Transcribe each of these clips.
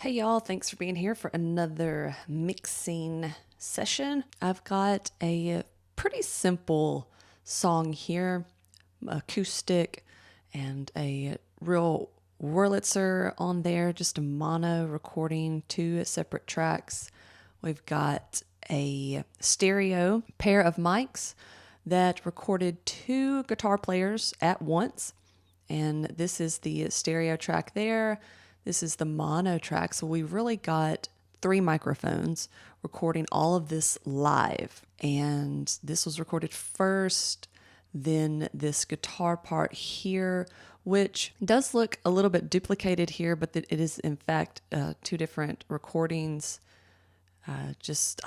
Hey y'all, thanks for being here for another mixing session. I've got a pretty simple song here, acoustic, and a real Wurlitzer on there, just a mono recording, two separate tracks. We've got a stereo pair of mics that recorded two guitar players at once. And this is the stereo track there. This is the mono track. So we really got three microphones recording all of this live. And this was recorded first, then this guitar part here, which does look a little bit duplicated here, but it is in fact two different recordings. I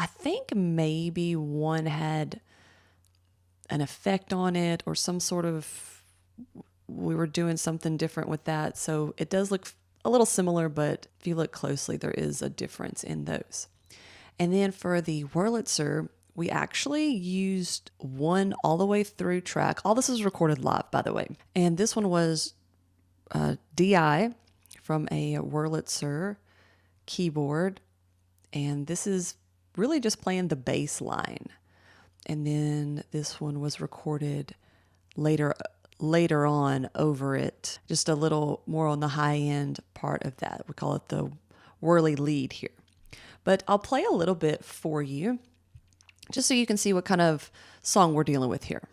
think maybe one had an effect on it or some sort of, we were doing something different with that. So it does look a little similar, but if you look closely, there is a difference in those. And then for the Wurlitzer, we actually used one all the way through track. All this is recorded live, by the way. And this one was DI from a Wurlitzer keyboard. And this is really just playing the bass line. And then this one was recorded later on over it, just a little more on the high end part of that. We call it the whirly lead here. But I'll play a little bit for you just so you can see what kind of song we're dealing with here.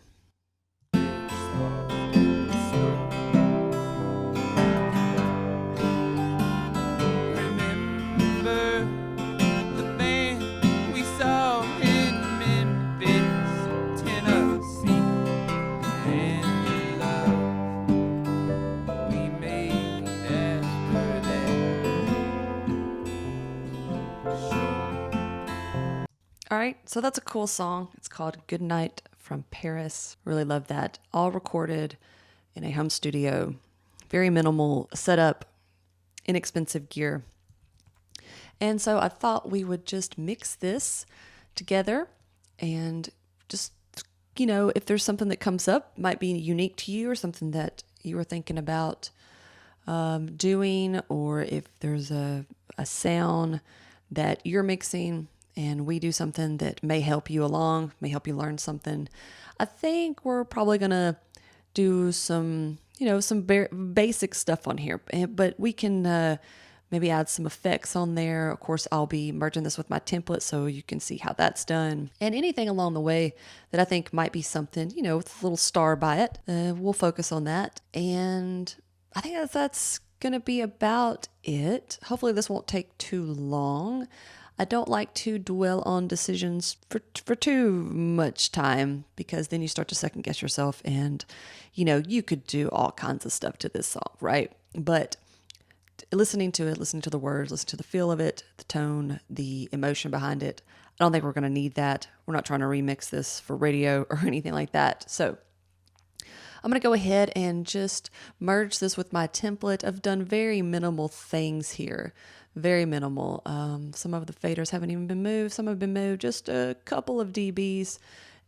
All right, so that's a cool song. It's called Good Night from Paris. Really love that. All recorded in a home studio. Very minimal setup, inexpensive gear. And so I thought we would just mix this together and just, if there's something that comes up, might be unique to you or something that you were thinking about doing, or if there's a sound that you're mixing and we do something that may help you along, may help you learn something. I think we're probably going to do some basic stuff on here, but we can maybe add some effects on there. Of course, I'll be merging this with my template so you can see how that's done. And anything along the way that I think might be something, with a little star by it, we'll focus on that. And I think that's going to be about it. Hopefully this won't take too long. I don't like to dwell on decisions for too much time, because then you start to second guess yourself and, you could do all kinds of stuff to this song, right? But listening to it, listening to the words, listening to the feel of it, the tone, the emotion behind it, I don't think we're going to need that. We're not trying to remix this for radio or anything like that. So I'm going to go ahead and just merge this with my template. I've done very minimal things here. Very minimal. Some of the faders haven't even been moved. Some have been moved just a couple of dBs.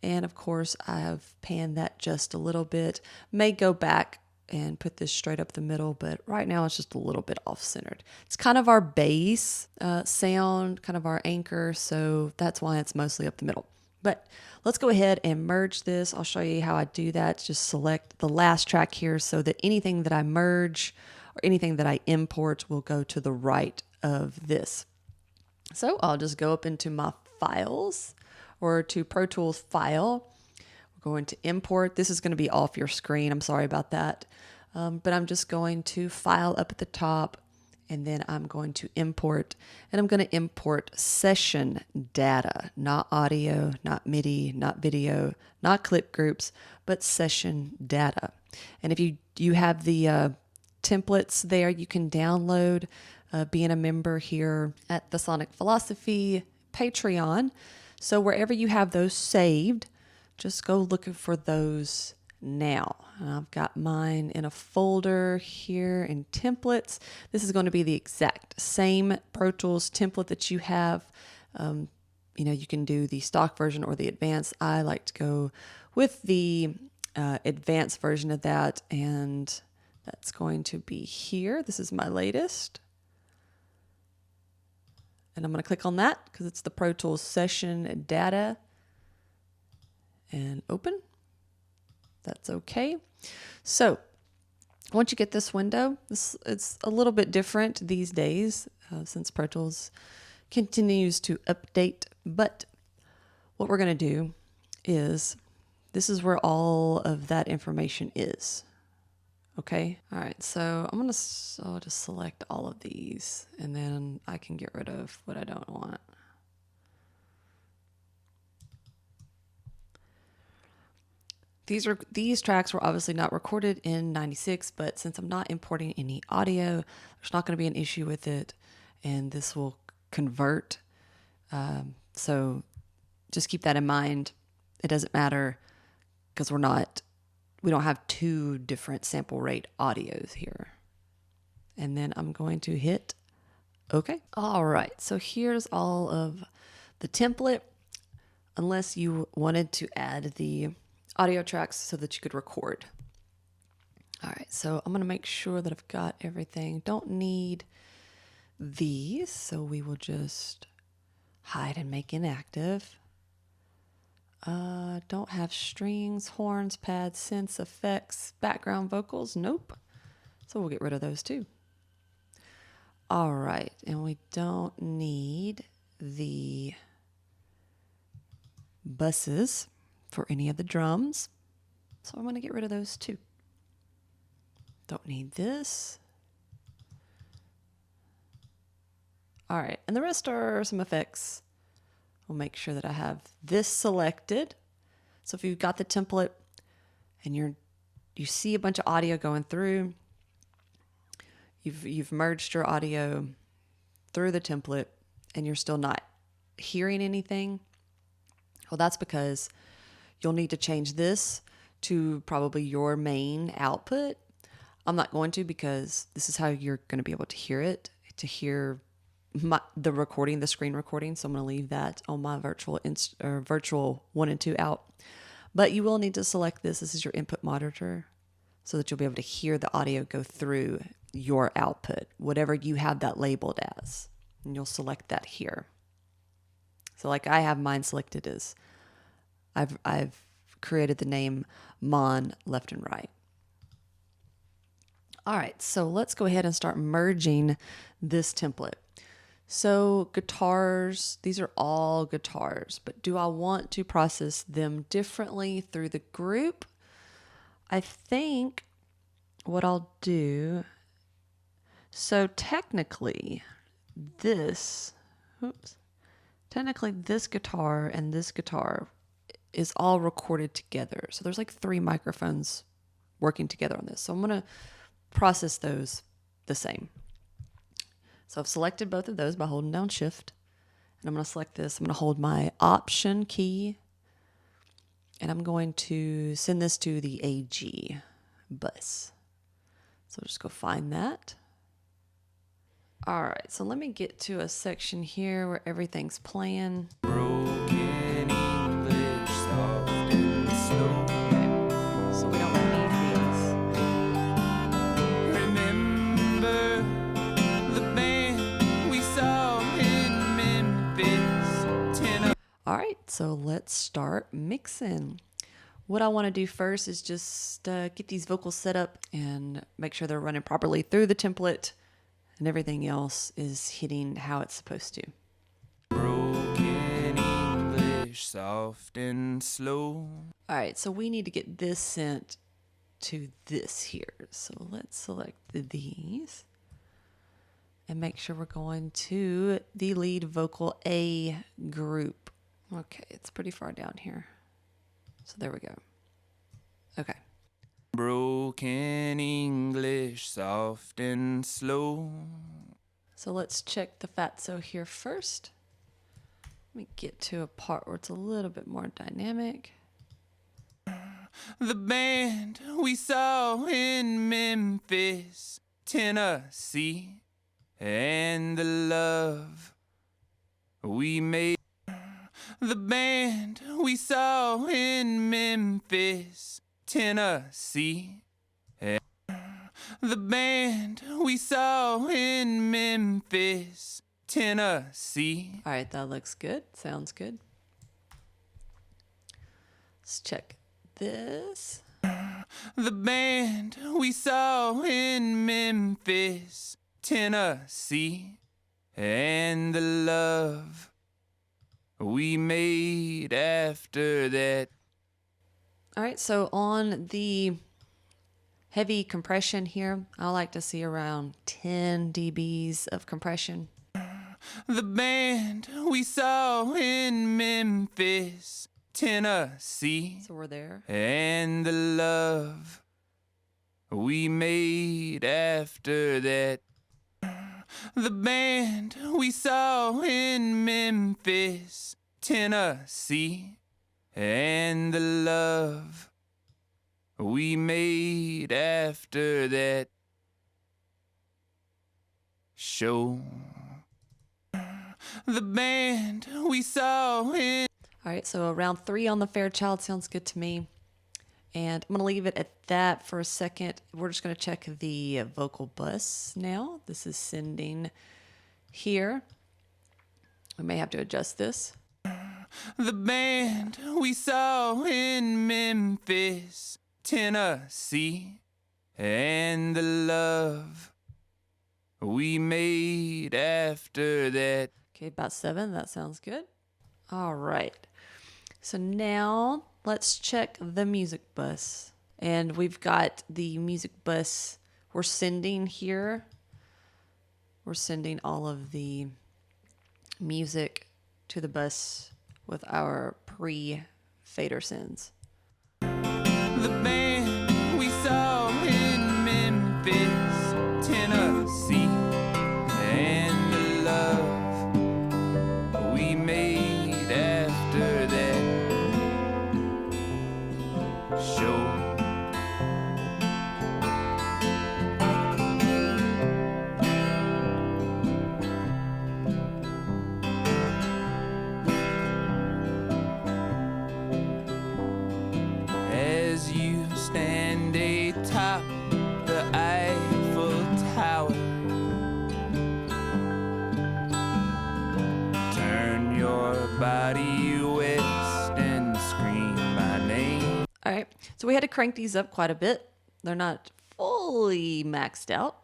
And of course, I have panned that just a little bit. May go back and put this straight up the middle, but right now it's just a little bit off-centered. It's kind of our bass sound, kind of our anchor, so that's why it's mostly up the middle. But let's go ahead and merge this. I'll show you how I do that. Just select the last track here so that anything that I merge or anything that I import will go to the right of this. So I'll just go up into my files or to Pro Tools file. We're going to import. This is going to be off your screen. I'm sorry about that. But I'm just going to file up at the top, and then I'm going to import, and I'm going to import session data, not audio, not MIDI, not video, not clip groups, but session data. And if you have the templates there, you can download being a member here at the Sonic Philosophy Patreon. So wherever you have those saved, just go looking for those now. And I've got mine in a folder here in templates. This is going to be the exact same Pro Tools template that you have. You can do the stock version or the advanced. I like to go with the advanced version of that, and that's going to be here. This is my latest. And I'm going to click on that because it's the Pro Tools session data and open. That's okay. So once you get this window, it's a little bit different these days since Pro Tools continues to update. But what we're going to do is this is where all of that information is. Okay. All right. So I'll just select all of these and then I can get rid of what I don't want. These tracks were obviously not recorded in 96, but since I'm not importing any audio, there's not going to be an issue with it, and this will convert. So just keep that in mind. It doesn't matter because we don't have two different sample rate audios here. And then I'm going to hit OK. All right, so here's all of the template, unless you wanted to add the audio tracks so that you could record. All right, so I'm going to make sure that I've got everything. Don't need these, so we will just hide and make inactive. Don't have strings, horns, pads, synths, effects, background vocals. Nope. So we'll get rid of those too. All right, and we don't need the buses for any of the drums. So I'm going to get rid of those too. Don't need this. All right, and the rest are some effects. We'll make sure that I have this selected. So if you've got the template and you see a bunch of audio going through, you've merged your audio through the template and you're still not hearing anything, well, that's because you'll need to change this to probably your main output. I'm not going to, because this is how you're going to be able to hear it, to hear the recording, the screen recording. So I'm going to leave that on my virtual 1 and 2 out. But you will need to select this. This is your input monitor, so that you'll be able to hear the audio go through your output, whatever you have that labeled as. And you'll select that here. So like I have mine selected as, I've created the name Mon left and right. All right, so let's go ahead and start merging this template. So guitars, these are all guitars, but do I want to process them differently through the group? I think what I'll do, so technically this guitar and this guitar is all recorded together. So there's like 3 microphones working together on this. So I'm going to process those the same. So I've selected both of those by holding down Shift. And I'm going to select this. I'm going to hold my Option key. And I'm going to send this to the AG bus. So just go find that. All right, so let me get to a section here where everything's playing. Broken English, soft and slow. Okay, so we don't need Remember the band we saw in Memphis, Tennessee. All right, so let's start mixing. What I want to do first is just get these vocals set up and make sure they're running properly through the template, and everything else is hitting how it's supposed to. Broken English, soft and slow. All right, so we need to get this sent to this here. So let's select these and make sure we're going to the lead vocal A group. Okay, it's pretty far down here. So there we go. Okay. Broken English, soft and slow. So let's check the fatso here first. Let me get to a part where it's a little bit more dynamic. The band we saw in Memphis, Tennessee, and the love we made. The band we saw in Memphis, Tennessee. The band we saw in Memphis, Tennessee. All right, that looks good. Sounds good. Let's check this. The band we saw in Memphis, Tennessee, and the love we made after that. All right, so on the heavy compression here, I like to see around 10 dBs of compression. The band we saw in Memphis, Tennessee, So we're there. and the love we made after that. The band we saw in Memphis, Tennessee, and the love we made after that show. The band we saw in... All right, so around 3 on the Fairchild sounds good to me. And I'm going to leave it at that for a second. We're just going to check the vocal bus now. This is sending here. We may have to adjust this. The band we saw in Memphis, Tennessee, and the love we made after that. Okay, about 7. That sounds good. All right. So now let's check the music bus. And we've got the music bus we're sending here. We're sending all of the music to the bus with our pre-fader sends. The band we saw in Memphis, Tennessee, and the love we made after that show. As you stand atop the Eiffel Tower, turn your body west and scream my name. All right, so we had to crank these up quite a bit. They're not fully maxed out.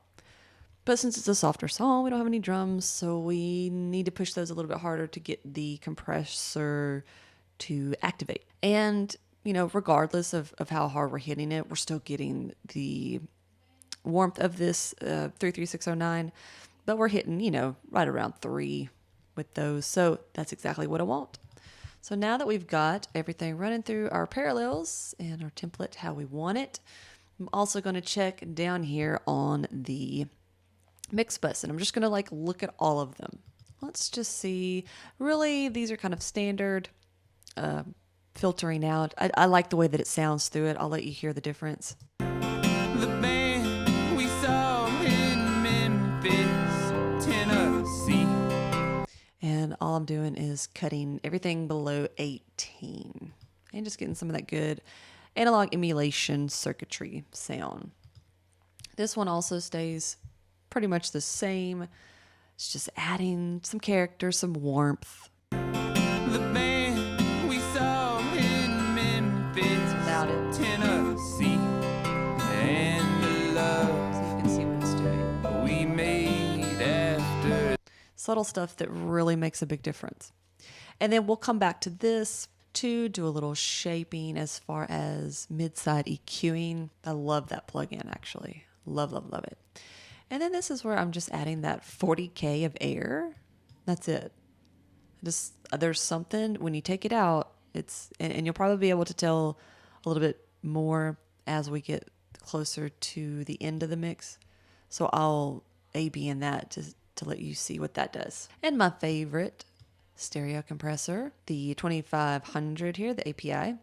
But since it's a softer song, we don't have any drums, so we need to push those a little bit harder to get the compressor to activate. And, you know, regardless of how hard we're hitting it, we're still getting the warmth of this 33609, but we're hitting, you know, right around 3 with those. So that's exactly what I want. So now that we've got everything running through our parallels and our template how we want it, I'm also going to check down here on the mix bus, and I'm just going to like look at all of them. Let's just see. Really, these are kind of standard filtering out. I like the way that it sounds through it. I'll let you hear the difference. The band we saw in Memphis, Tennessee. And all I'm doing is cutting everything below 18 and just getting some of that good analog emulation circuitry sound. This one also stays pretty much the same. It's just adding some character, some warmth. The band we saw in Memphis, Without it. Tennessee, and the love So you can see what it's doing. we made after. Subtle stuff that really makes a big difference. And then we'll come back to this to do a little shaping as far as mid-side EQing. I love that plugin, actually. Love, love, love it. And then this is where I'm just adding that 40K of air. That's it. Just there's something when you take it out, and you'll probably be able to tell a little bit more as we get closer to the end of the mix. So I'll A/B in that to let you see what that does. And my favorite stereo compressor, the 2500 here, the API.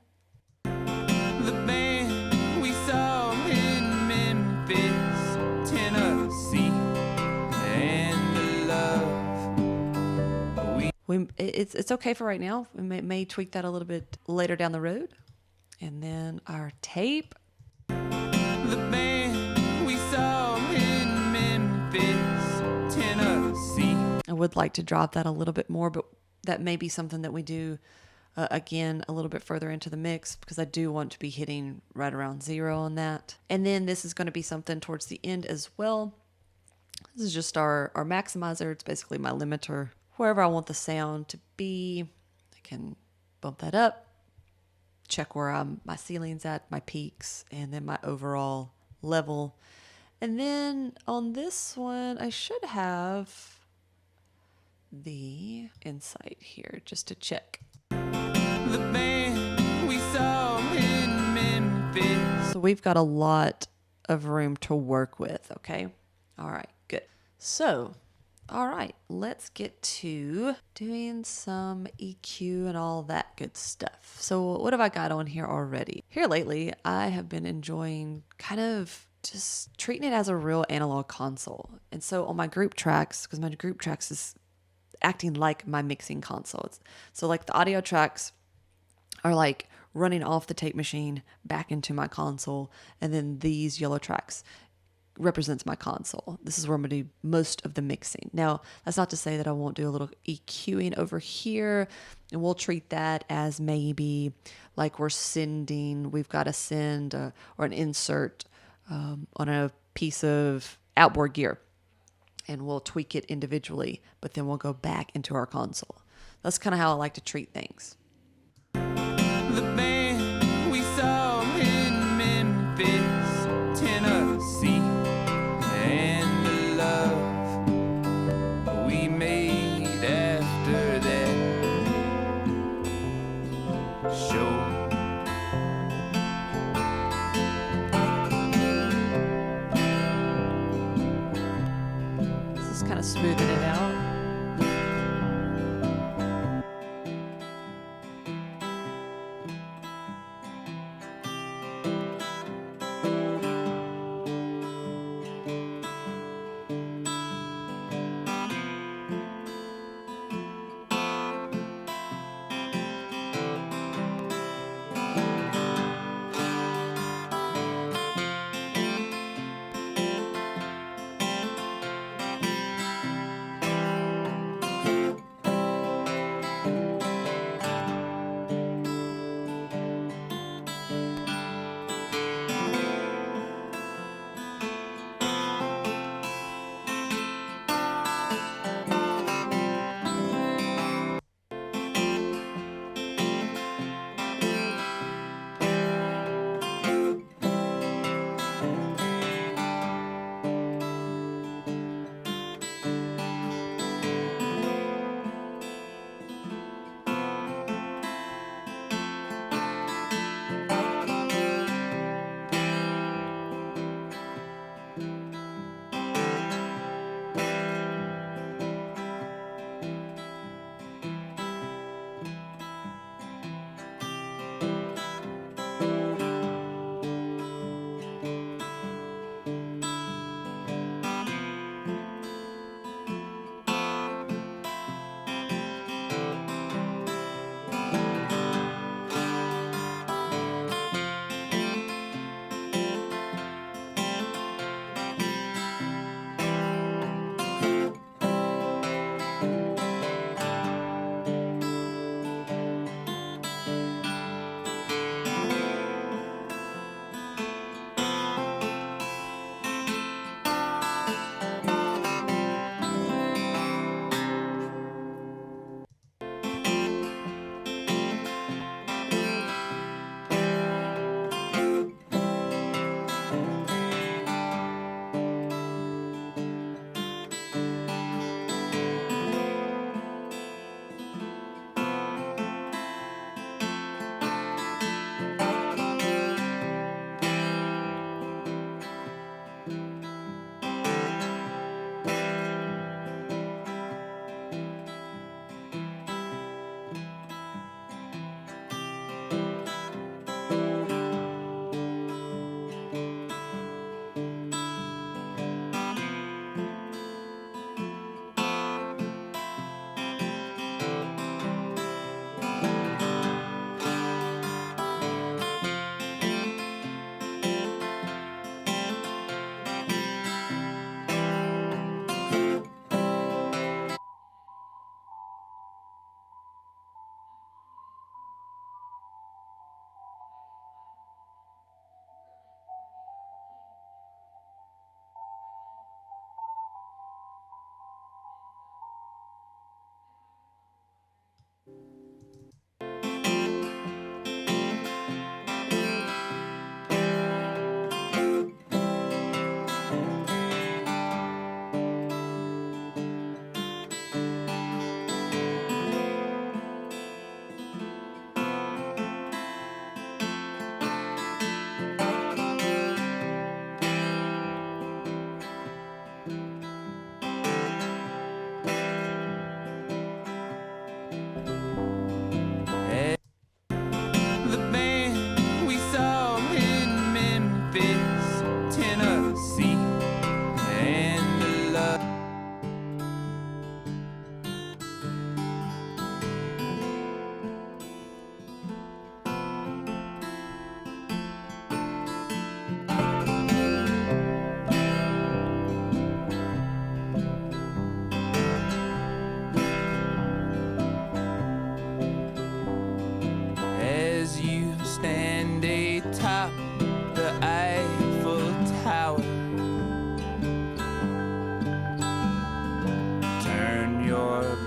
The band we saw in Memphis, Tennessee, and the love It's okay for right now. We may tweak that a little bit later down the road. And then our tape. The band we saw in Memphis, Tennessee. I would like to drop that a little bit more, but that may be something that we do again a little bit further into the mix, because I do want to be hitting right around 0 on that. And then this is going to be something towards the end as well. This is just our maximizer. It's basically my limiter. Wherever I want the sound to be, I can bump that up, check where my ceiling's at, my peaks, and then my overall level. And then on this one, I should have the insight here just to check. The band we saw in Memphis. So we've got a lot of room to work with, okay? All right, good. So, all right, let's get to doing some EQ and all that good stuff. So what have I got on here already? Here lately, I have been enjoying kind of just treating it as a real analog console. And so on my group tracks, because my group tracks is acting like my mixing console. So like the audio tracks are like running off the tape machine back into my console, and then these yellow tracks represents my console. This is where I'm going to do most of the mixing. Now, that's not to say that I won't do a little EQing over here, and we'll treat that as maybe like we've got to send or an insert on a piece of outboard gear, and we'll tweak it individually, but then we'll go back into our console. That's kind of how I like to treat things. The band we saw in Memphis, Tennessee, and the love we made after that show. This is kind of smoothing it out.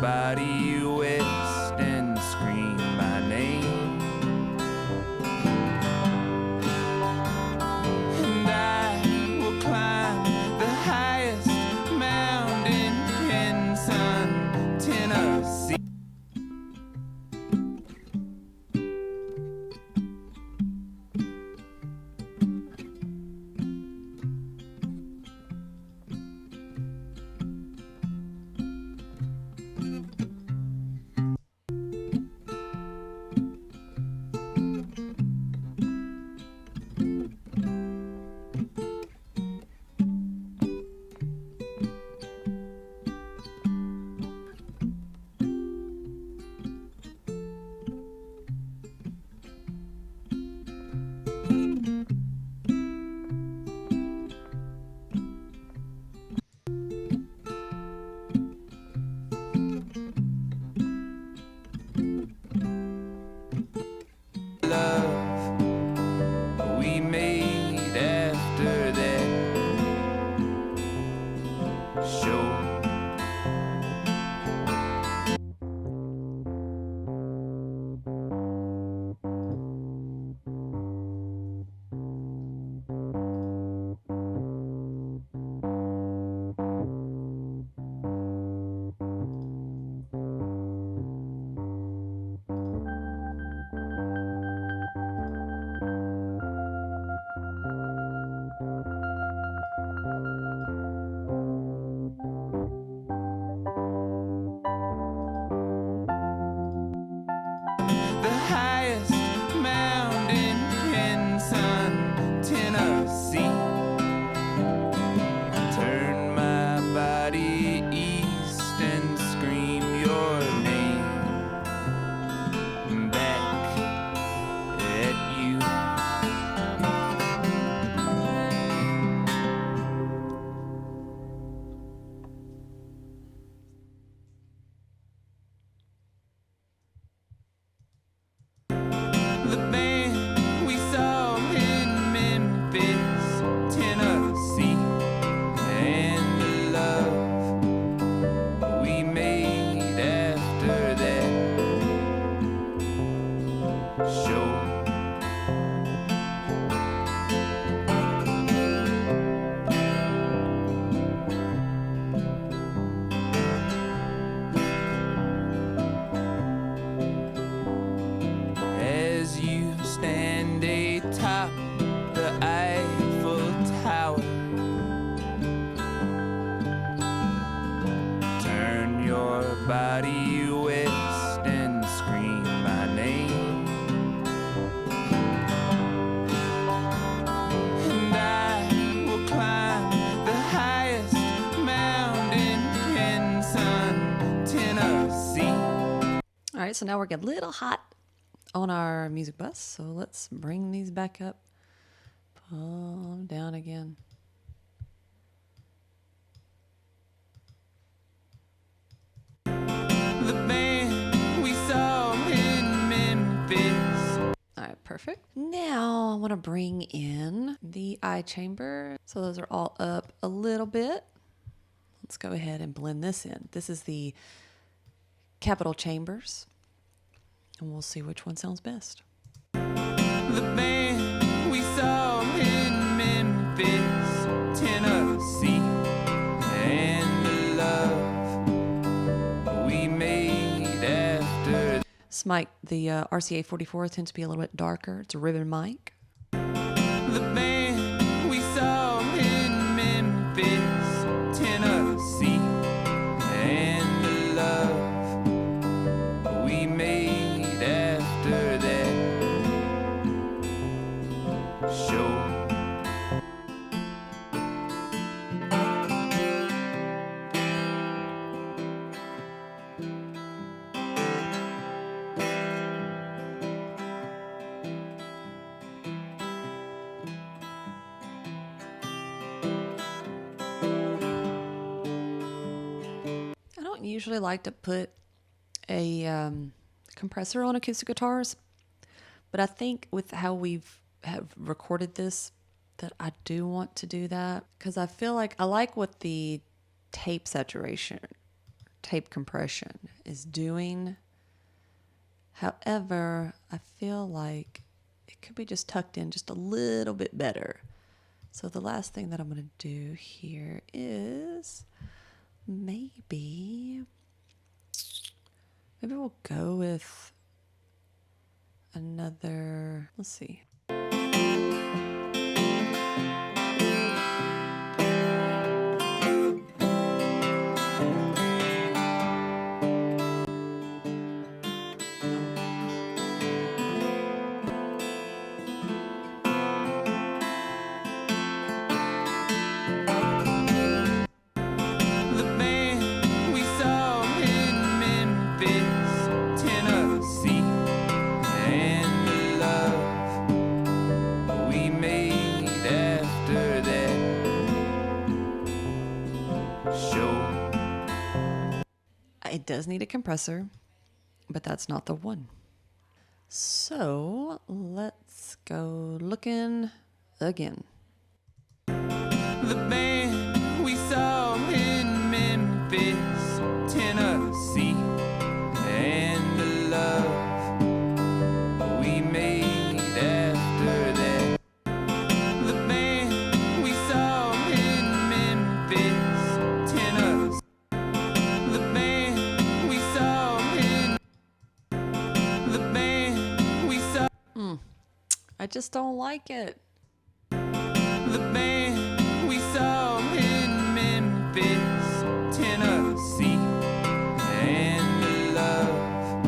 body west and scream my name. And I will climb the highest mountain in Sun, Tennessee. Love we made after that show. The highest mountain in Sun, Tennessee. Turn my body east and scream your name back at you. The band we saw in Memphis, Tennessee, and the love we made after that show. As you stand atop the Eiffel Tower, turn your body west and scream my name. And I will climb the highest mountain in Sun, Tennessee. All right, so now we're getting a little hot on our music bus, so let's bring these back up. Pull them down again. The band we saw in Memphis. All right, perfect. Now I want to bring in the eye chamber. So those are all up a little bit. Let's go ahead and blend this in. This is the capital chambers, and we'll see which one sounds best. The band we saw in Memphis, Tennessee, and the love we made after. This mic, the RCA 44, tends to be a little bit darker. It's a ribbon mic. The band we saw in Memphis, Tennessee, and the love we made after that show. I don't usually like to put a compressor on acoustic guitars, but I think with how have recorded this, that I do want to do that, because I feel like I like what the tape saturation tape compression is doing. However, I feel like it could be just tucked in just a little bit better. So the last thing that I'm going to do here is maybe we'll go with another, let's see. The band we saw in Memphis, Tennessee, and the love we made after that show. It does need a compressor, but that's not the one. So let's go looking again. The band we saw in Memphis, Tennessee, and the love we made after that. The band we saw in Memphis, Tennessee. The band we saw in. The band we saw. I just don't like it. The band we saw in Memphis, Tennessee, and the love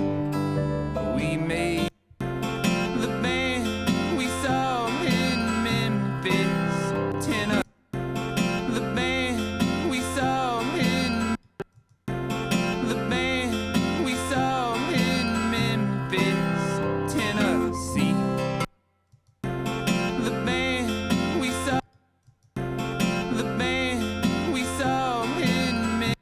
we made. The band we saw in Memphis, Tennessee. The band we saw in. The band we saw in Memphis, Tennessee. The band we saw. The band we saw in me.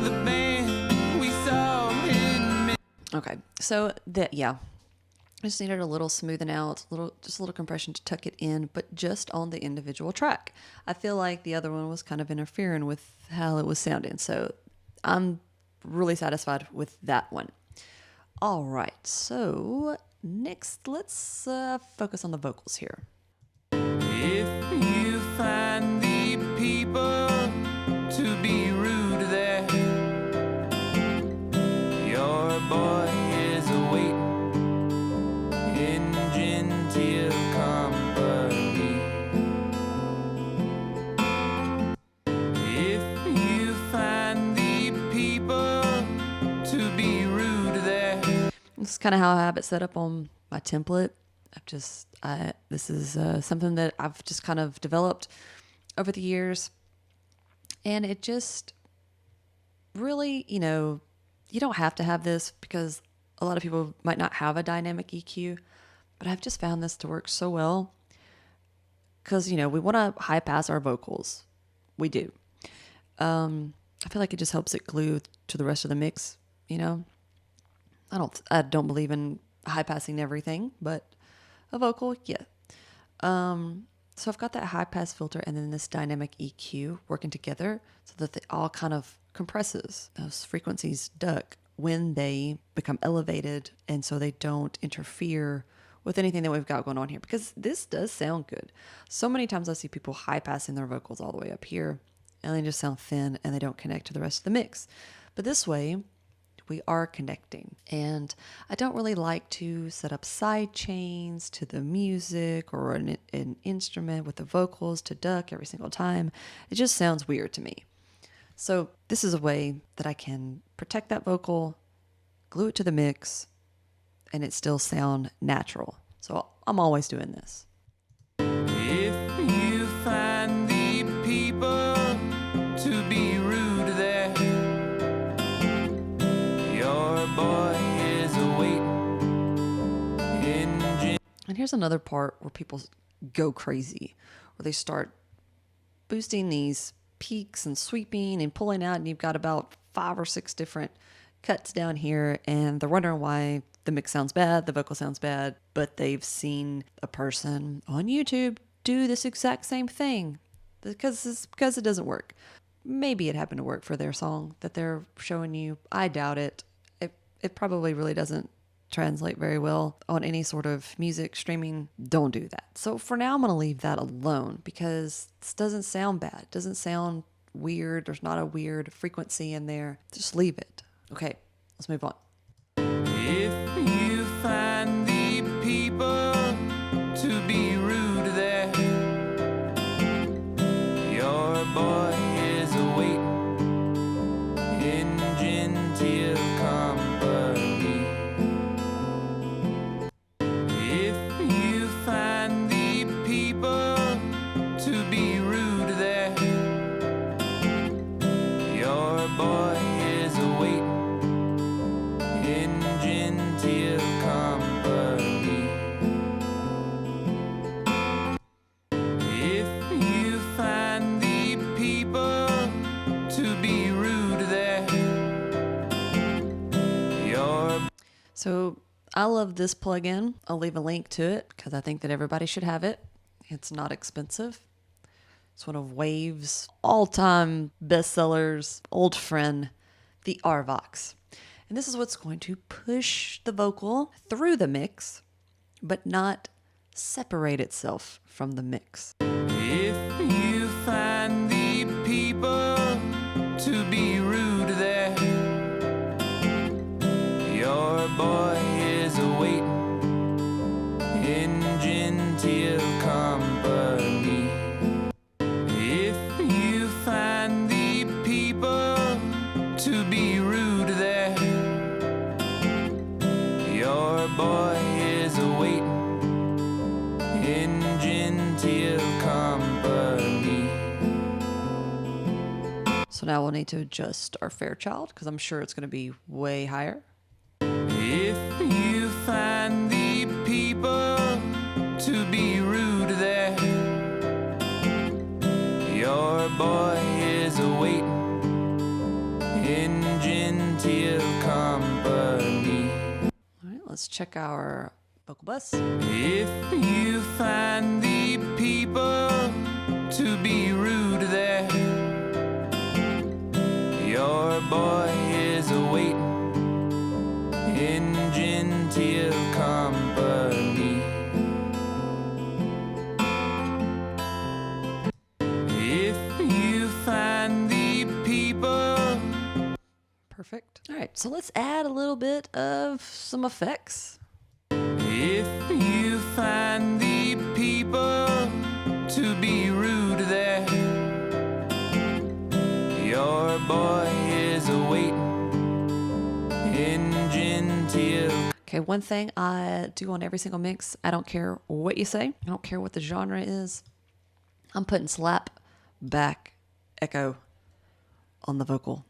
The band we saw in me. Okay, so I just needed a little smoothing out, just a little compression to tuck it in, but just on the individual track. I feel like the other one was kind of interfering with how it was sounding, so I'm really satisfied with that one. All right, so next let's focus on the vocals here. If you find the people to be rude there, your boy is awaiting in genteel company. If you find the people to be rude there. This is kind of how I have it set up on my template. This is something that I've just kind of developed over the years. And it just really, you don't have to have this because a lot of people might not have a dynamic EQ, but I've just found this to work so well because, we want to high pass our vocals. We do. I feel like it just helps it glue to the rest of the mix, I don't believe in high passing everything, but a vocal, yeah. So I've got that high pass filter and then this dynamic EQ working together so that they all kind of compresses. Those frequencies duck when they become elevated, and so they don't interfere with anything that we've got going on here, because this does sound good. So many times I see people high passing their vocals all the way up here and they just sound thin and they don't connect to the rest of the mix. But this way, we are connecting. And I don't really like to set up side chains to the music or an instrument with the vocals to duck every single time. It just sounds weird to me. So this is a way that I can protect that vocal, glue it to the mix, and it still sound natural. So I'm always doing this. If you find the people to be rude there, your boy is awaiting in. And here's another part where people go crazy, where they start boosting these peaks and sweeping and pulling out, and you've got about 5 or 6 different cuts down here, and they're wondering why the mix sounds bad, the vocal sounds bad, but they've seen a person on YouTube do this exact same thing because it doesn't work. maybe it happened to work for their song that they're showing you. I doubt it. It probably really doesn't translate very well on any sort of music streaming. Don't do that. So for now, I'm going to leave that alone because this doesn't sound bad. It doesn't sound weird. There's not a weird frequency in there. Just leave it. Okay, let's move on. If you find the people to be rude there, your boy is awaiting in genteel company. If you find the people to be rude there, your boy is awaiting in genteel company. If you find the people to be rude there, your So I love this plugin. I'll leave a link to it because I think that everybody should have it. It's not expensive. It's one of Wave's all-time bestsellers, old friend, the RVox. And this is what's going to push the vocal through the mix, but not separate itself from the mix. If you find the people to be rude there, your boy is awaiting in genteel company. If you find the people to be rude there, your boy is awaiting in genteel company. So now we'll need to adjust our Fairchild because I'm sure it's going to be way higher. If you find the people to be rude there, your boy is awaiting in genteel company. All right, let's check our vocal bus. If you find the people to be rude there, your boy is awaiting in genteel company. If you find the people. Perfect. All right, so let's add a little bit of some effects. If you find the people to be rude there, your boy is awaiting in genteel. Okay, one thing I do on every single mix, I don't care what you say. I don't care what the genre is. I'm putting slap, back, echo on the vocal.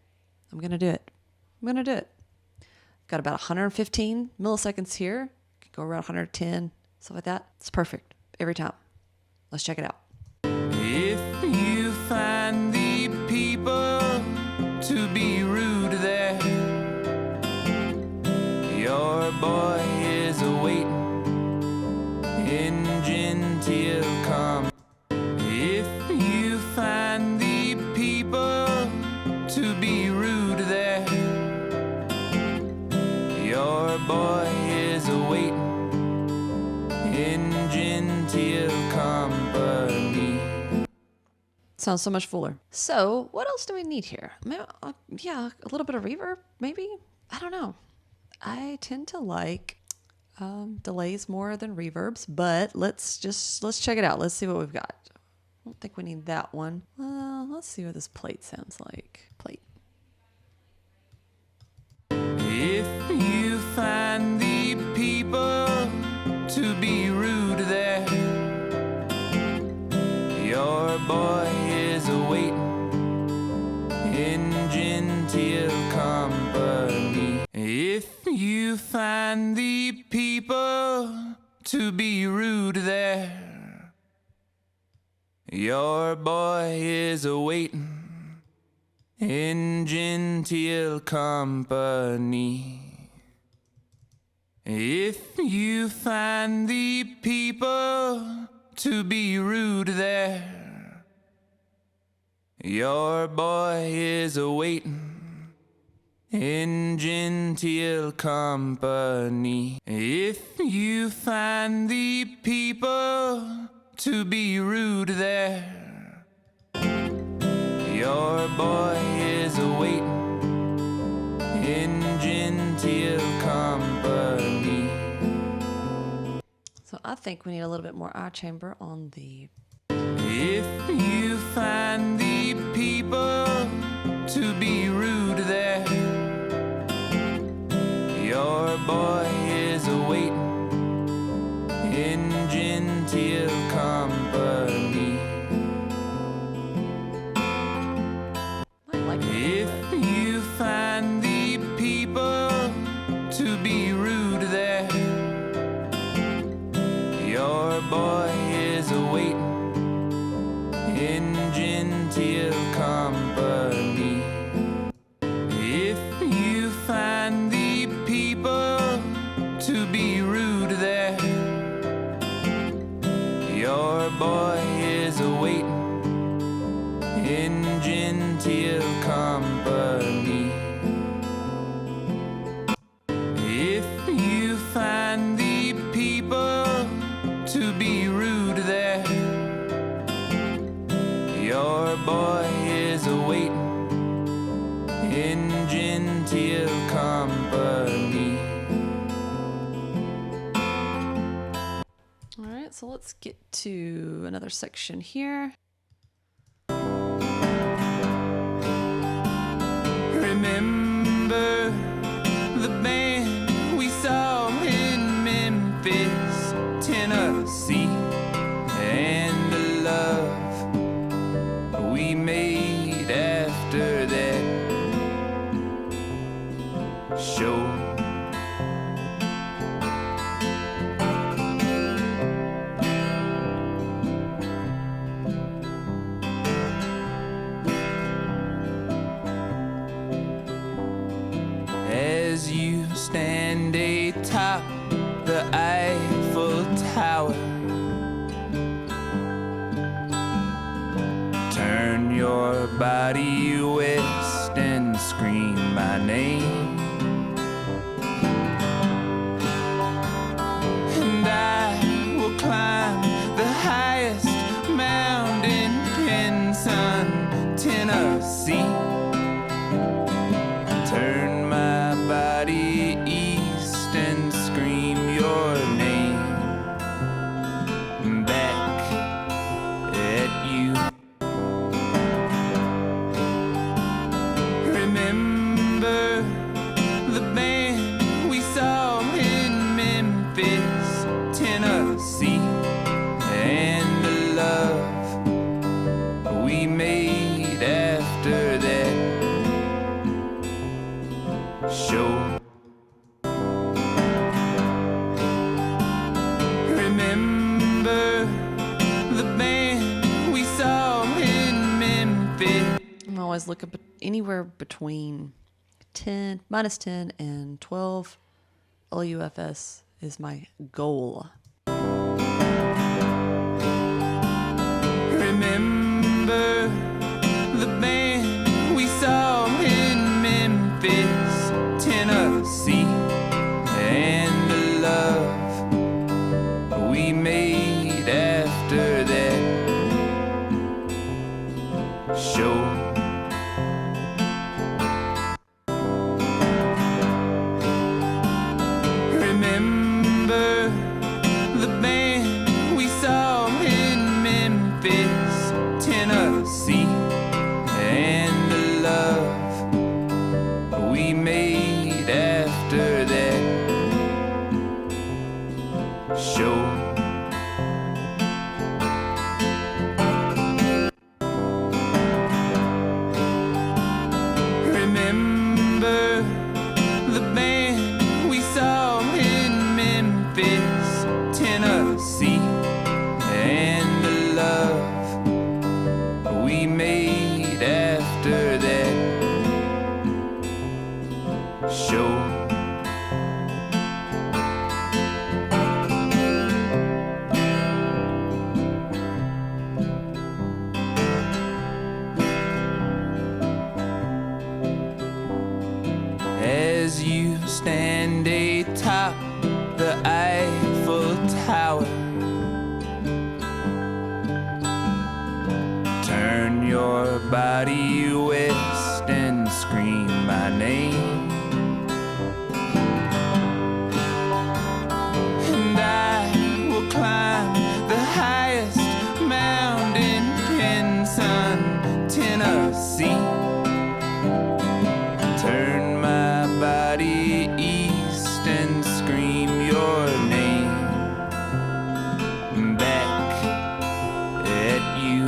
I'm going to do it. I'm going to do it. Got about 115 milliseconds here. Could go around 110, stuff like that. It's perfect every time. Let's check it out. If you find the people to be rude there, your boy is awaiting in genteel company. If you find the people to be rude there, your boy is awaiting in genteel company. Sounds so much fuller. So what else do we need here? Yeah, a little bit of reverb, maybe? I don't know. I tend to like delays more than reverbs, but let's check it out. Let's see what we've got. I don't think we need that one. Let's see what this plate sounds like. Plate. If you find the people to be rude there, your boy is awaiting in genteel company. If you find the people to be rude there, your boy is awaiting in genteel company. If you find the people to be rude there, Your boy is a-waitin' in genteel company. If you find the people to be rude there, your boy is a-waitin' in genteel company. So I think we need a little bit more eye chamber on the. If you find the people to be rude there, your boy is a-waitin' in genteel company. I like it. If you find the people to be rude there, your boy is a-waitin' in genteel company. If you find the people to be rude there, your boy is a-waitin' in genteel company. If you find the people to be rude there, your boy is a-waitin' in genteel company. All right, so let's get to another section here. Remember the band we saw in Memphis, Tennessee, and the love we made after that show. As you stand atop the Eiffel Tower, turn your body west and scream my name, and I will climb the highest mountain in Pinson, Tennessee. Turn my body east and scream your name back at you. Remember the band we saw in Memphis, Tennessee, and the love we made after that show. Remember the band we saw in Memphis. I'm always looking anywhere between 10, minus 10 and 12 LUFS is my goal. Remember the band we saw in Memphis, Tennessee, and the love we made after that show. Remember the band we saw in Memphis, Tennessee, and the love we made after that show. Remember the band we saw in Memphis, Tennessee, and the love we made after that show. stand atop the Eiffel Tower, turn your body west and scream my name, and I will climb the highest mountain in Sun, Tennessee. Turn my body east and scream your name back at you.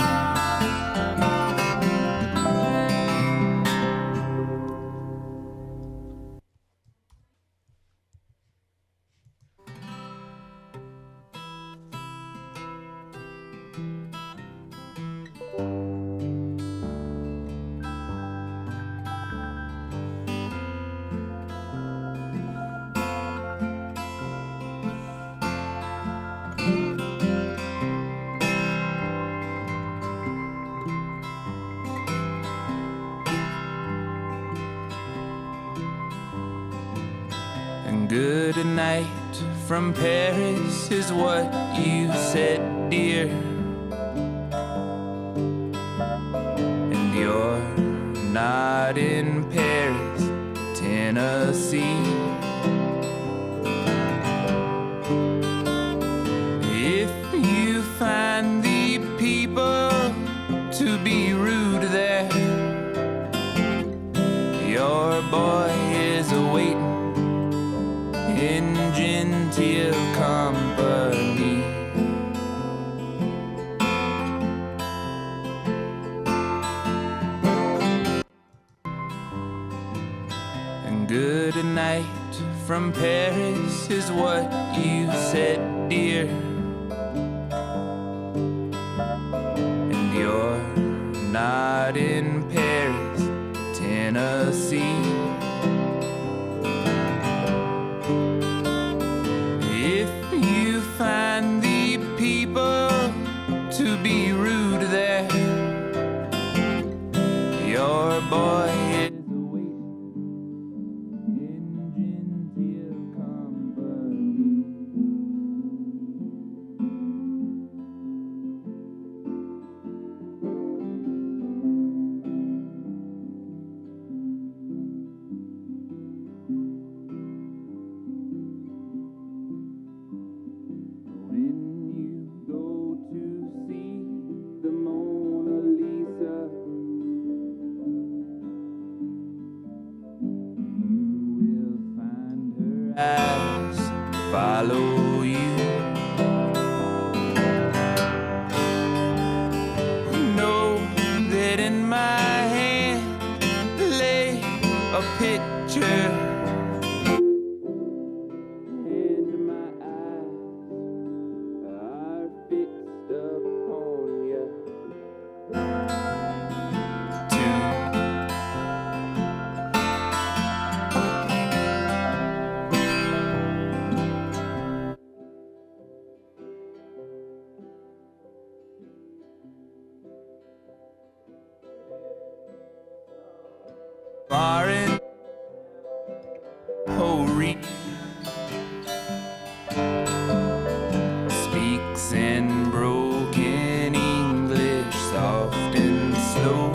And good night from Paris is what you said, dear. And you're not in Paris, Tennessee. If you find the people to be rude there, your boy is awaiting in genteel company. And good night from Paris is what you said, dear. And you're not in Paris, Tennessee. If you find the people to be rude there, your boy is awaiting in genteel company. When you go to see the Mona Lisa, you will find her eyes follow you. Know that in my hand lay a picture, and my eyes are fixed upon you. Foreign Hori speaks in broken English, soft and slow.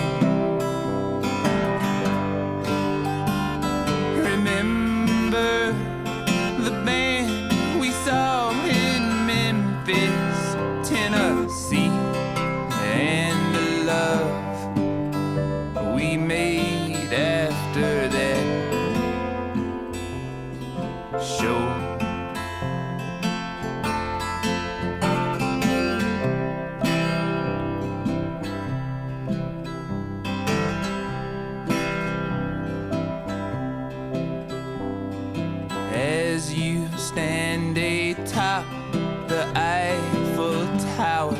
Remember the band we saw in Memphis, Tennessee, and the love we made after that show. As you stand atop the Eiffel Tower,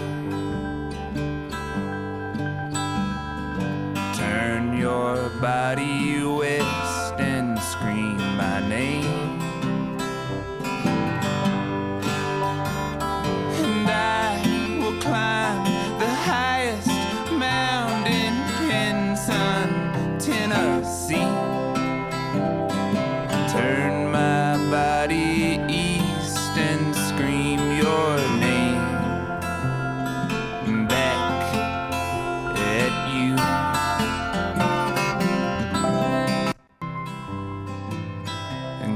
turn your body west and scream my name, and I will climb the highest mountain in Sun, Tennessee. Turn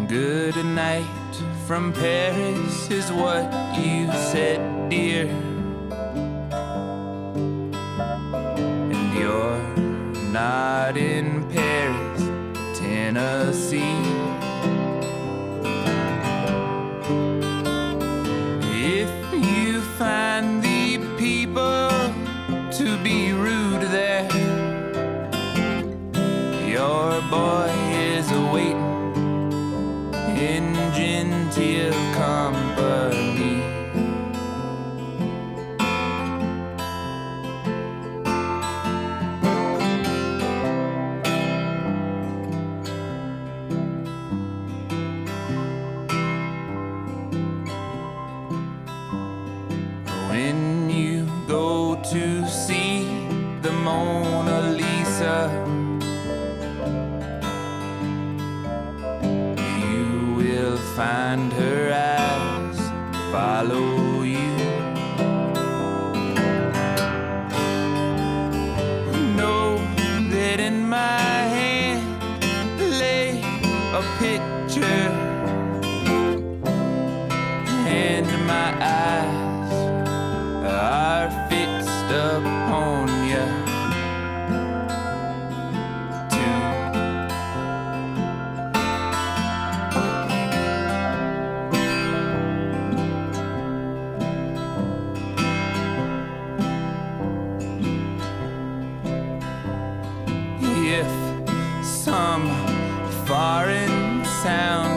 Good night from Paris is what you said, dear. And you're not in Paris, Tennessee. If you find the people to be rude there, your boy is awaiting in genteel company. When you go to see the Mona Lisa, you will find her eyes follow you. Know that in my hand lay a picture, and my eyes are fixed upon you too. If some foreign sound